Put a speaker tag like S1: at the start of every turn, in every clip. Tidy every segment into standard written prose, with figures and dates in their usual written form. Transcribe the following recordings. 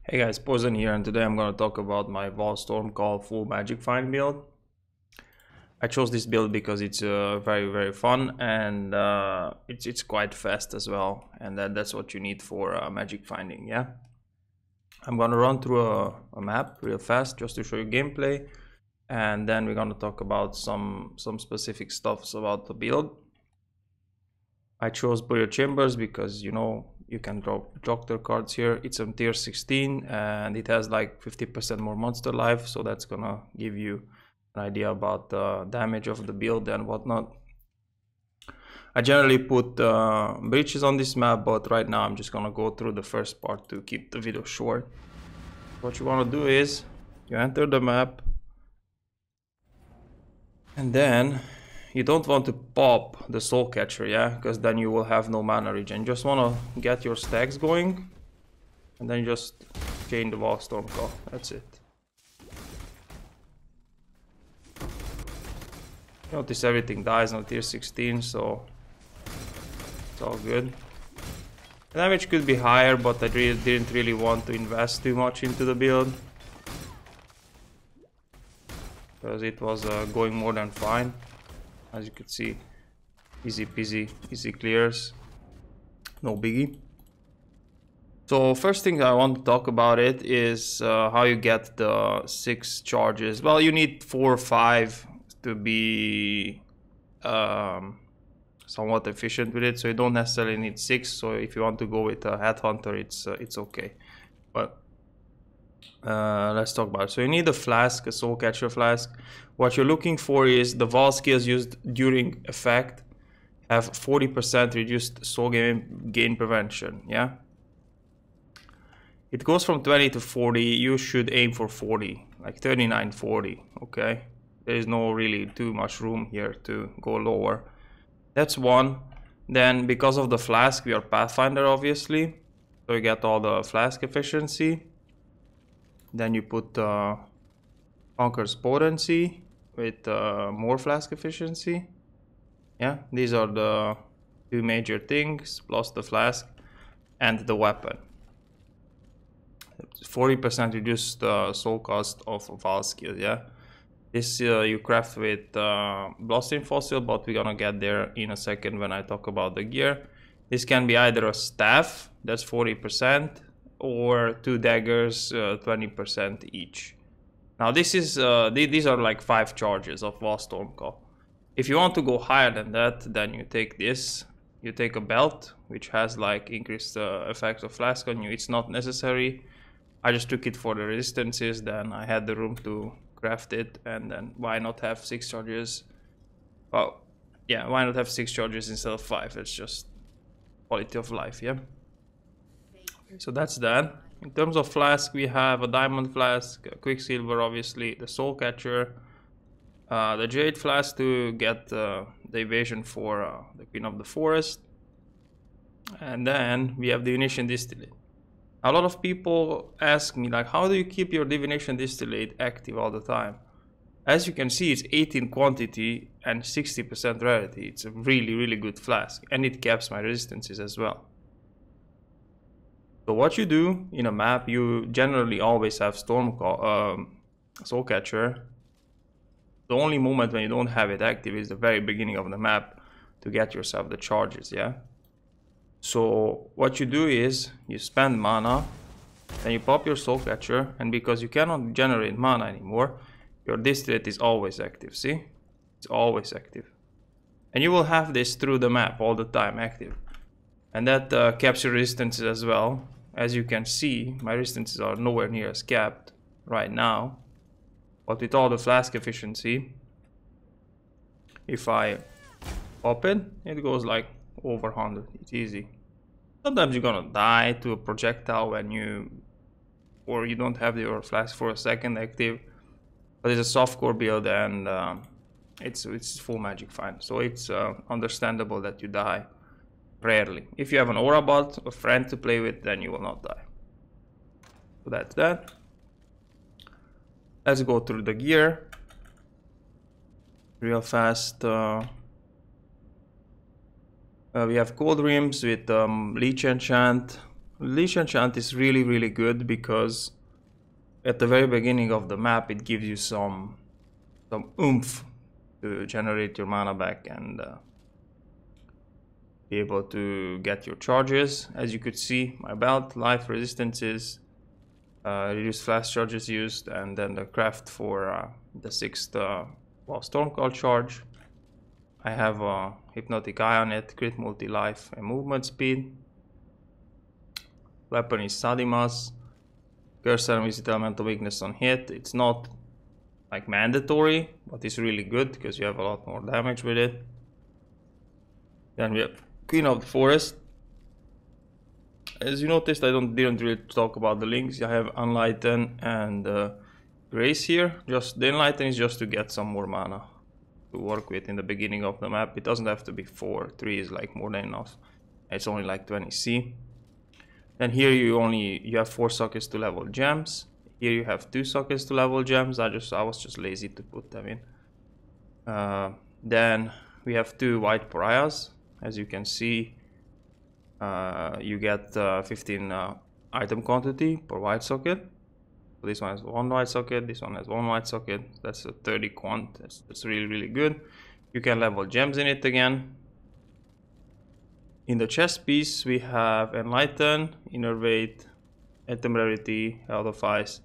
S1: Hey guys, Poison here, and today I'm going to talk about my Vaal Stormcall full Magic Find build. I chose this build because it's very fun, and it's quite fast as well, and that's what you need for magic finding. Yeah, I'm going to run through a map real fast just to show you gameplay, and then we're going to talk about some specific stuffs about the build. I chose Burial Chambers because, you know, you can drop Doctor cards here. It's on tier 16 and it has like 50% more monster life, so that's gonna give you an idea about the damage of the build and whatnot. I generally put breaches on this map, but right now I'm just gonna go through the first part to keep the video short. What you want to do is you enter the map, and then you don't want to pop the soul catcher, yeah, because then you will have no mana regen. You just want to get your stacks going, and then you just chain the Vaal Stormcall. That's it. Notice everything dies on tier 16, so it's all good. The damage could be higher, but I didn't really want to invest too much into the build, because it was going more than fine. As you can see, easy peasy, easy clears, no biggie. So first thing I want to talk about it is how you get the 6 charges. Well, you need 4 or 5 to be somewhat efficient with it, so you don't necessarily need 6. So if you want to go with a Headhunter, it's okay. But let's talk about it. So you need a flask, a soul catcher flask. What you're looking for is the Vaal skills used during effect have 40% reduced soul gain prevention. Yeah, it goes from 20 to 40. You should aim for 40, like 39, 40. Okay, there is no really too much room here to go lower. That's one. Then because of the flask, we are Pathfinder obviously, so you get all the flask efficiency. Then you put Conqueror's Potency with more flask efficiency. Yeah, these are the 2 major things, plus the flask and the weapon. 40% reduced soul cost of Vaal skill. Yeah, this you craft with Bloodstream Fossil, but we're gonna get there in a second when I talk about the gear. This can be either a staff, that's 40%, or 2 daggers, 20% each. Now this is these are like 5 charges of Vaal Stormcall. If you want to go higher than that, then you take this. You take a belt, which has like increased effects of flask on you. It's not necessary. I just took it for the resistances. Then I had the room to craft it, and then why not have 6 charges? Well, yeah, why not have 6 charges instead of 5? It's just quality of life, yeah. So that's that. In terms of flask, we have a diamond flask, a quicksilver obviously, the soul catcher, the jade flask to get the evasion for the queen of the forest, and then we have divination distillate. A lot of people ask me, like, how do you keep your divination distillate active all the time? As you can see, it's 18 quantity and 60% rarity. It's a really good flask, and it caps my resistances as well. So what you do in a map, you generally always have soul catcher. The only moment when you don't have it active is the very beginning of the map to get yourself the charges, yeah? So what you do is you spend mana, then you pop your soul catcher, and because you cannot generate mana anymore, your distillate is always active, see? It's always active. And you will have this through the map all the time active. And that caps your resistances as well. As you can see, my resistances are nowhere near as capped right now. But with all the flask efficiency, if I pop it, it goes like over 100. It's easy. Sometimes you're gonna die to a projectile when you don't have your flask for a second active. But it's a softcore build, and it's full magic find. So it's understandable that you die. Rarely. If you have an aura bot, a friend to play with, then you will not die. So that's that. Let's go through the gear real fast. We have gold rims with leech enchant, Leash enchant is really good because at the very beginning of the map it gives you some oomph to generate your mana back and be able to get your charges. As you could see, my belt, life, resistances, reduced flash charges used, and then the craft for the 6th Stormcall charge. I have a hypnotic eye on it, crit multi life and movement speed. Weapon is Sadimas. Curse and visit elemental weakness on hit. It's not like mandatory, but it's really good because you have a lot more damage with it. Then we have Queen of the Forest. As you noticed, I didn't really talk about the links. I have Enlighten and Grace here. Just the Enlighten is just to get some more mana to work with in the beginning of the map. It doesn't have to be 4. 3 is like more than enough. It's only like 20C. And here you have 4 sockets to level gems. Here you have 2 sockets to level gems. I was just lazy to put them in. Then we have 2 white pariahs. As you can see, you get 15 item quantity per white socket. So this one has 1 white socket, this one has 1 white socket. That's a 30 quant. That's really good. You can level gems in it again. In the chest piece we have Enlighten, Innervate, Item Rarity, Health of Ice,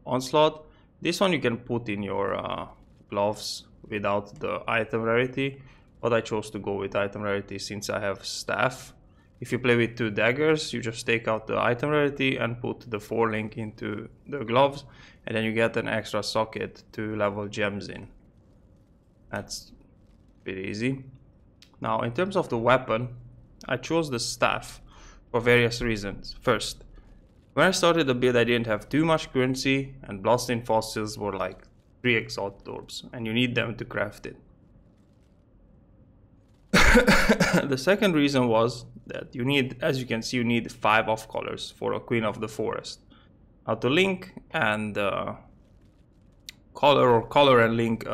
S1: Onslaught. This one you can put in your gloves without the item rarity, but I chose to go with item rarity since I have staff. If you play with 2 daggers, you just take out the item rarity and put the 4 link into the gloves, and then you get an extra socket to level gems in. That's pretty easy. Now in terms of the weapon, I chose the staff for various reasons. First, when I started the build I didn't have too much currency and Bloodstained Fossils were like 3 exalt orbs and you need them to craft it. The second reason was that you need, as you can see, you need 5 off colors for a Queen of the Forest. Now to link and color and link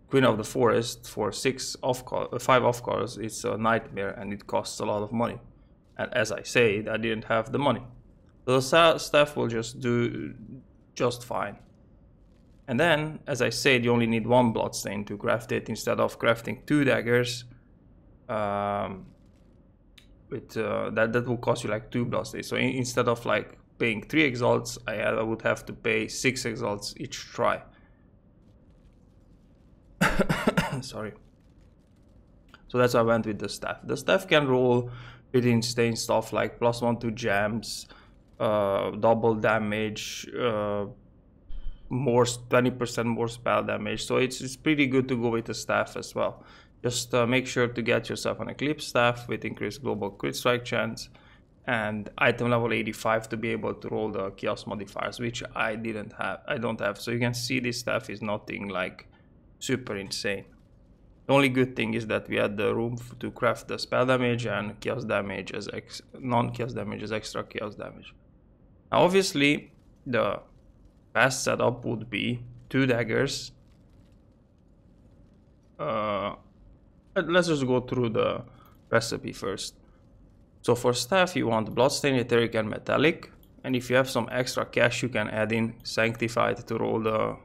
S1: Queen of the Forest for 5 off colors, it's a nightmare and it costs a lot of money. And as I said, I didn't have the money. So the staff will just do just fine. And then, as I said, you only need 1 bloodstain to craft it instead of crafting 2 daggers. That will cost you like 2 bloodstains. So instead of like paying 3 exalts, I would have to pay 6 exalts each try. Sorry. So that's why I went with the staff. The staff can roll pretty insane stuff like +1 to jams, double damage, 20% more spell damage. So it's pretty good to go with the staff as well. Just make sure to get yourself an Eclipse staff with increased global crit strike chance and item level 85 to be able to roll the chaos modifiers, which I don't have. So you can see this staff is nothing like super insane. The only good thing is that we had the room to craft the spell damage and chaos damage as non-chaos damage as extra chaos damage. Now obviously the best setup would be 2 daggers. Let's just go through the recipe first. So for staff you want Bloodstained, Etheric and Metallic, and if you have some extra cash you can add in Sanctified to roll the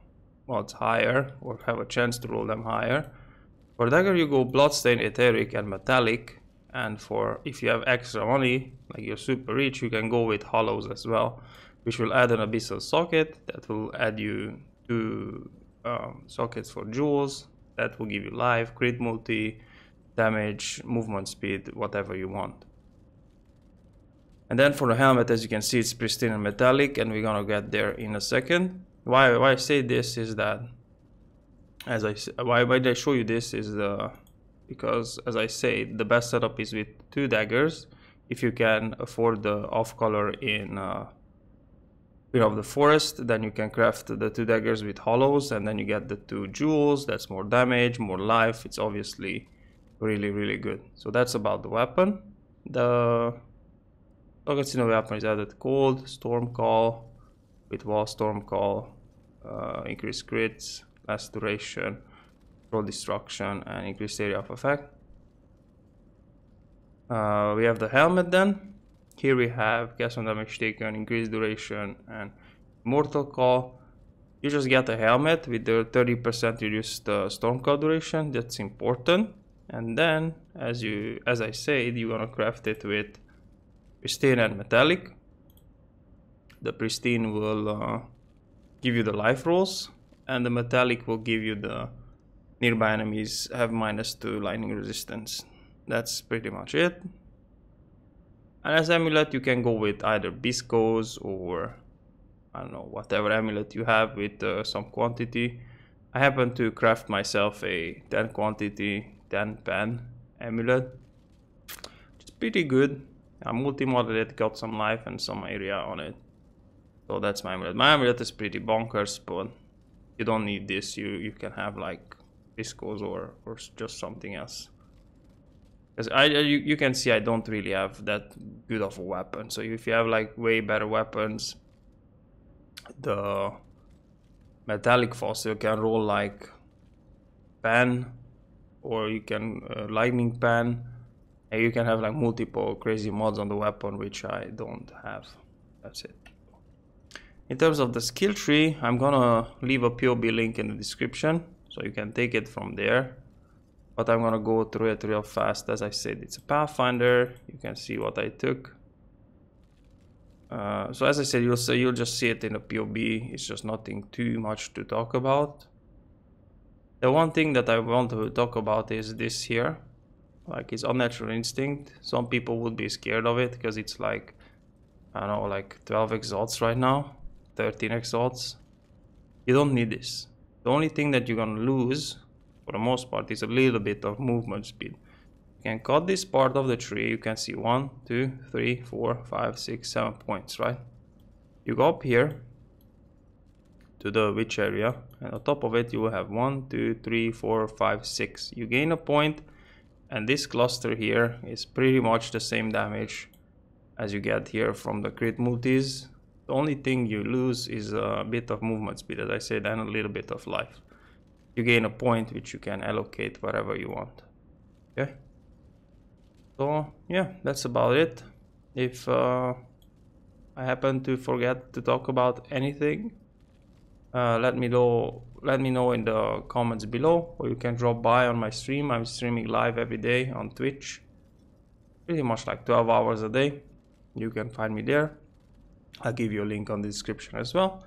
S1: mods higher or have a chance to roll them higher. For dagger you go Bloodstained, Etheric and Metallic, and for if you have extra money, like you're super rich, you can go with Hollows as well, which will add an Abyssal socket that will add you 2 sockets for jewels, that will give you life, crit multi, damage, movement speed, whatever you want. And then for the helmet, as you can see, it's pristine and metallic, and we're gonna get there in a second. Why I say this is that, why did I show you this is because, as I say, the best setup is with 2 daggers. If you can afford the off color in Queen of the Forest, then you can craft the 2 daggers with hollows, and then you get the 2 jewels. That's more damage, more life. It's obviously really good. So that's about the weapon. The sockets in the weapon is added cold, storm call with wall storm call, increased crits, last duration, roll destruction, and increased area of effect. We have the helmet then. Here we have cast on damage taken, increased duration, and mortal call. You just get a helmet with the 30% reduced storm call duration. That's important. And then, as I said, you're gonna craft it with pristine and metallic. The pristine will give you the life rolls, and the metallic will give you the nearby enemies have -2 lightning resistance. That's pretty much it. And as amulet, you can go with either biscos or I don't know, whatever amulet you have with some quantity. I happen to craft myself a 10 quantity 10 pen amulet. It's pretty good. I multi-modded it, got some life and some area on it. So that's my amulet. My amulet is pretty bonkers, but you don't need this. You can have like biscos or just something else. Because you can see I don't really have that good of a weapon. So if you have like way better weapons, the metallic fossil can roll like pen, or you can lightning pen, and you can have like multiple crazy mods on the weapon, which I don't have. That's it. In terms of the skill tree, I'm gonna leave a POB link in the description so you can take it from there, but I'm gonna go through it real fast. As I said, it's a Pathfinder. You can see what I took. So as I said, you'll just see it in the POB. It's just nothing too much to talk about. The one thing that I want to talk about is this here, like it's unnatural instinct. Some people would be scared of it because it's like, I don't know, like 12 exalts right now, 13 exalts. You don't need this. The only thing that you're gonna lose for the most part is a little bit of movement speed. You can cut this part of the tree. You can see 1, 2, 3, 4, 5, 6, 7 points, right? You go up here to the witch area, and on top of it you will have 1, 2, 3, 4, 5, 6. You gain a point, and this cluster here is pretty much the same damage as you get here from the crit multis. The only thing you lose is a bit of movement speed, as I said, and a little bit of life. You gain a point which you can allocate wherever you want. Okay. So yeah, that's about it. If I happen to forget to talk about anything, let me know in the comments below, or you can drop by on my stream. I'm streaming live every day on Twitch, pretty much like 12 hours a day. You can find me there. I'll give you a link on the description as well.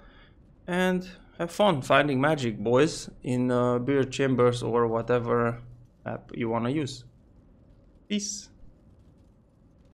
S1: And have fun finding magic, boys, in beer chambers or whatever app you want to use. Peace.